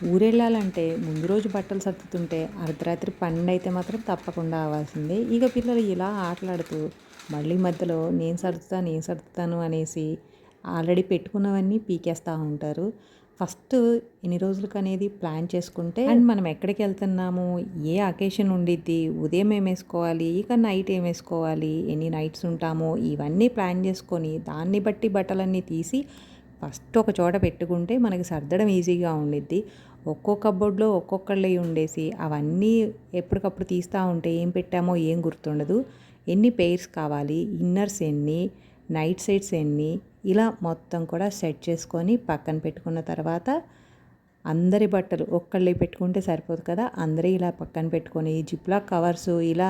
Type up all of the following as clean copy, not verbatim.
ఊరెళ్ళాలంటే ముందు రోజు బట్టలు సర్దుతుంటే అర్ధరాత్రి 12 అయితే మాత్రం తప్పకుండా అవ్వాల్సిందే. ఇక పిల్లలు ఇలా ఆటలాడుతూ మళ్ళీ మధ్యలో నేను సర్దుతాను అనేసి ఆల్రెడీ పెట్టుకున్నవన్నీ పీకేస్తా ఉంటారు. ఫస్ట్ ఎన్ని రోజులకనేది ప్లాన్ చేసుకుంటే అండ్ మనం ఎక్కడికెళ్తున్నాము, ఏ అకేషన్ ఉండిద్ది, ఉదయం ఏమేసుకోవాలి, ఇక నైట్ ఏమేసుకోవాలి, ఎన్ని నైట్స్ ఉంటామో ఇవన్నీ ప్లాన్ చేసుకొని దాన్ని బట్టి బట్టలన్నీ తీసి ఫస్ట్ ఒక చోట పెట్టుకుంటే మనకి సర్దడం ఈజీగా ఉండిద్ది. ఒక్కో కబోర్డ్‌లో ఒక్కొక్కళ్ళయి ఉండేసి అవన్నీ ఎప్పటికప్పుడు తీస్తా ఉంటే ఏం పెట్టామో ఏం గుర్తుండదు. ఎన్ని పెయిర్స్ కావాలి, ఇన్నర్స్ ఎన్ని, నైట్ సెట్స్ ఎన్ని, ఇలా మొత్తం కూడా సెట్ చేసుకొని పక్కన పెట్టుకున్న తర్వాత అందరి బట్టలు ఒక్కళ్ళయి పెట్టుకుంటే సరిపోదు కదా! అందరియి ఇలా పక్కన పెట్టుకొని జిప్‌లాక్ కవర్సు ఇలా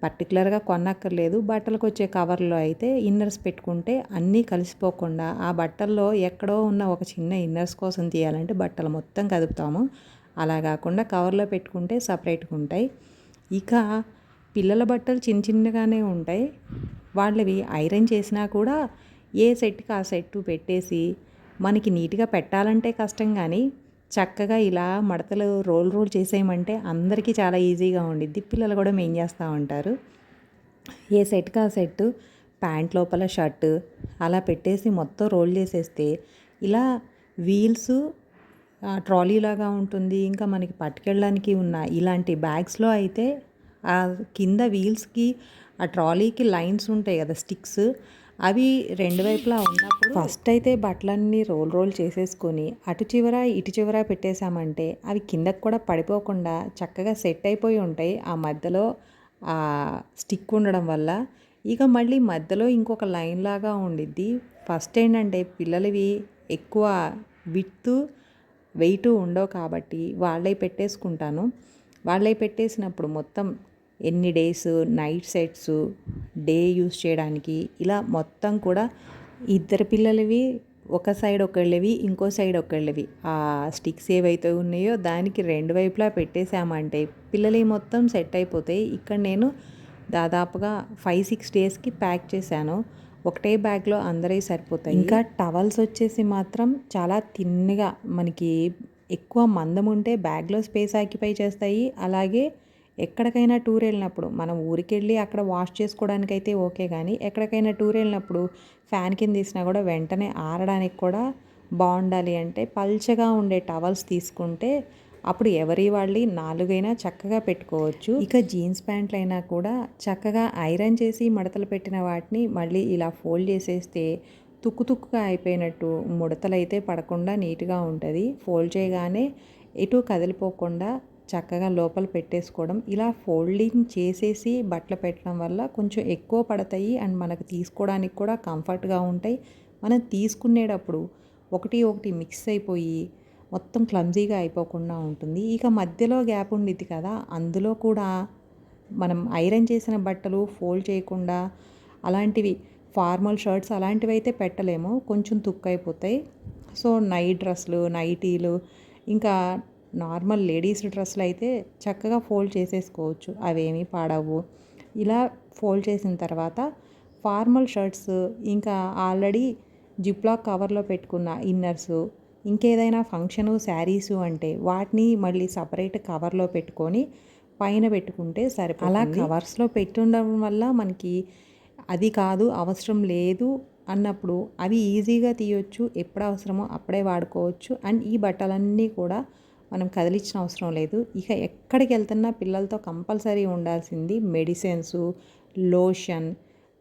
పర్టిక్యులర్‌గా కొనక్కర్లేదు. బట్టలకొచ్చే కవర్‌లో అయితే ఇన్నర్స్ పెట్టుకుంటే అన్నీ కలిసిపోకుండా ఆ బట్టల్లో ఎక్కడో ఉన్న ఒక చిన్న ఇన్నర్స్ కోసం తీయాలంటే బట్టలు మొత్తం కదుపుతాము. అలా కాకుండా కవర్‌లో పెట్టుకుంటే సపరేట్‌గా ఉంటాయి. ఇక పిల్లల బట్టలు చిన్న చిన్నగానే ఉంటాయి. వాళ్ళవి ఐరన్ చేసినా కూడా ఏ సెట్‌కి ఆ సెట్టు పెట్టేసి మనకి నీట్‌గా పెట్టాలంటే కష్టం గానీ చక్కగా ఇలా మడతలు రోల్ చేసేయమంటే అందరికీ చాలా ఈజీగా ఉండిద్ది. పిల్లలు కూడా చేస్తూ ఉంటారు. ఏ సెట్‌కి ఆ సెట్టు ప్యాంట్ లోపల షర్టు అలా పెట్టేసి మొత్తం రోల్ చేసేస్తే ఇలా వీల్సు ట్రాలీలాగా ఉంటుంది. ఇంకా మనకి పట్టుకెళ్ళడానికి ఉన్న ఇలాంటి బ్యాగ్స్‌లో అయితే కింద వీల్స్‌కి ఆ ట్రాలీకి లైన్స్ ఉంటాయి కదా! స్టిక్స్ అవి రెండు వైపులా ఉన్నప్పుడు ఫస్ట్ అయితే బట్టలన్నీ రోల్ చేసేసుకొని అటు చివర ఇటు చివర పెట్టేశామంటే అవి కిందకి కూడా పడిపోకుండా చక్కగా సెట్ అయిపోయి ఉంటాయి. ఆ మధ్యలో స్టిక్ ఉండడం వల్ల. ఇక మళ్ళీ మధ్యలో ఇంకొక లైన్ లాగా ఉండిద్ది. ఫస్ట్ ఏంటంటే పిల్లలవి ఎక్కువ విడ్త్ వెయిట్ ఉండవు కాబట్టి వాళ్ళవి పెట్టేసుకుంటాను. వాళ్ళవి పెట్టేసినప్పుడు మొత్తం ఎన్ని days night sets day use చేయడానికి ఇలా మొత్తం కూడా ఇద్దరు పిల్లలవి ఒక సైడ్ ఒకళ్ళవి ఇంకో సైడ్ ఒకళ్ళవి ఆ స్టిక్స్ ఏవైతే ఉన్నాయో దానికి రెండు వైపులా పెట్టేశామంటే పిల్లలవి మొత్తం సెట్ అయిపోతాయి. ఇక్కడ నేను దాదాపుగా 5-6 డేస్కి ప్యాక్ చేశాను. ఒకటే బ్యాగ్లో అందరివి సరిపోతాయి. ఇంకా టవల్స్ వచ్చేసి మాత్రం చాలా తిన్నగా మనకి ఎక్కువ మందం ఉంటే బ్యాగ్లో స్పేస్ ఆక్యుపై చేస్తాయి. అలాగే ఎక్కడికైనా టూర్ వెళ్ళినప్పుడు మనం ఊరికెళ్ళి అక్కడ వాష్ చేసుకోవడానికైతే ఓకే కానీ ఎక్కడికైనా టూర్ వెళ్ళినప్పుడు ఫ్యాన్ కింద తీసినా కూడా వెంటనే ఆరడానికి కూడా బాగుండాలి అంటే పల్చగా ఉండే టవల్స్ తీసుకుంటే అప్పుడు ఎవరి వాళ్ళి 4 అయినా చక్కగా పెట్టుకోవచ్చు. ఇక జీన్స్ ప్యాంట్లు అయినా కూడా చక్కగా ఐరన్ చేసి మడతలు పెట్టిన వాటిని మళ్ళీ ఇలా ఫోల్డ్ చేసేస్తే తుక్కుగా అయిపోయినట్టు ముడతలైతే పడకుండా నీట్గా ఉంటుంది. ఫోల్డ్ చేయగానే ఎటు కదిలిపోకుండా చక్కగా లోపల పెట్టేసుకోవడం. ఇలా ఫోల్డింగ్ చేసేసి బట్టలు పెట్టడం వల్ల కొంచెం ఎక్కువ పడతాయి అండ్ మనకు తీసుకోవడానికి కూడా కంఫర్ట్గా ఉంటాయి. మనం తీసుకునేటప్పుడు ఒకటి మిక్స్ అయిపోయి మొత్తం క్లమ్జీగా అయిపోకుండా ఉంటుంది. ఇక మధ్యలో గ్యాప్ ఉండిద్ది కదా, అందులో కూడా మనం ఐరన్ చేసిన బట్టలు ఫోల్డ్ చేయకుండా అలాంటివి ఫార్మల్ షర్ట్స్ అలాంటివి అయితే పెట్టలేము, కొంచెం తుక్కైపోతాయి. సో నైట్ డ్రెస్సులు నైటీలు ఇంకా నార్మల్ లేడీస్ డ్రెస్సులు అయితే చక్కగా ఫోల్డ్ చేసేసుకోవచ్చు, అవేమీ పాడవు. ఇలా ఫోల్డ్ చేసిన తర్వాత ఫార్మల్ షర్ట్స్ ఇంకా ఆల్రెడీ జిప్లాక్ కవర్లో పెట్టుకున్న ఇన్నర్సు ఇంకేదైనా ఫంక్షను శారీసు అంటే వాటిని మళ్ళీ సపరేట్ కవర్లో పెట్టుకొని పైన పెట్టుకుంటే సరిపోతుంది. అలా కవర్స్లో పెట్టుండడం వల్ల మనకి అది కాదు అవసరం లేదు అన్నప్పుడు అవి ఈజీగా తీయొచ్చు, ఎప్పుడు అవసరమో అప్పుడే వాడుకోవచ్చు. అండ్ ఈ బట్టలన్నీ కూడా మనం కదిలించిన అవసరం లేదు. ఇక ఎక్కడికి వెళ్తున్నా పిల్లలతో కంపల్సరీ ఉండాల్సింది మెడిసిన్సు, లోషన్.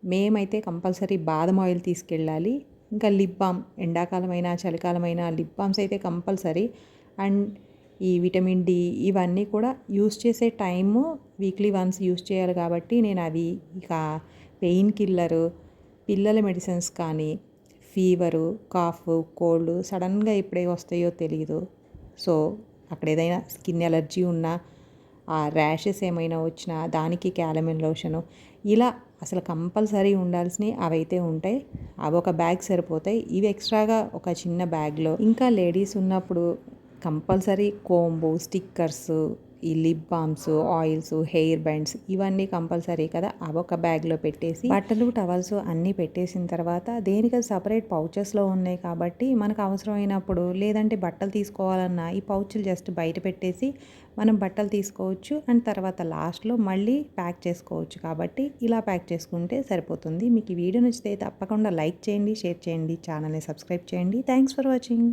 మేమైతే కంపల్సరీ బాదం ఆయిల్ తీసుకెళ్ళాలి. ఇంకా లిప్ బామ్ ఎండాకాలమైనా చలికాలమైనా లిప్ బామ్స్ అయితే కంపల్సరీ. అండ్ ఈ విటమిన్ డి ఇవన్నీ కూడా యూస్ చేసే టైము వీక్లీ వన్స్ యూస్ చేయాలి కాబట్టి నేను అవి ఇక పెయిన్ కిల్లరు పిల్లల మెడిసిన్స్ కానీ ఫీవరు కాఫ్ కోల్డ్ సడన్గా ఎప్పుడే వస్తాయో తెలియదు. సో అక్కడ ఏదైనా స్కిన్ ఎలర్జీ ఉన్నా ఆ ర్యాషెస్ ఏమైనా వచ్చినా దానికి క్యాలమిన్ లోషను ఇలా అసలు కంపల్సరీ ఉండాల్సినవి అవైతే ఉంటాయి. అవి ఒక బ్యాగ్ సరిపోతాయి. ఇవి ఎక్స్ట్రాగా ఒక చిన్న బ్యాగ్లో ఇంకా లేడీస్ ఉన్నప్పుడు కంపల్సరీ కోంబు స్టిక్కర్స్ ఈ lip balms, oils, hair bands ఇవన్నీ కంపల్సరీ కదా, అవి ఒక బ్యాగ్లో పెట్టేసి బట్టలు, టవల్స్ అన్నీ పెట్టేసిన తర్వాత దేనికది సపరేట్ పౌచెస్లో ఉన్నాయి కాబట్టి మనకు అవసరమైనప్పుడు లేదంటే బట్టలు తీసుకోవాలన్నా ఈ పౌచులు జస్ట్ బయట పెట్టేసి మనం బట్టలు తీసుకోవచ్చు. అండ్ తర్వాత లాస్ట్లో మళ్ళీ ప్యాక్ చేసుకోవచ్చు. కాబట్టి ఇలా ప్యాక్ చేసుకుంటే సరిపోతుంది. మీకు ఈ వీడియో నచ్చితే తప్పకుండా లైక్ చేయండి, షేర్ చేయండి, ఛానల్ని సబ్స్క్రైబ్ చేయండి. Thanks for watching.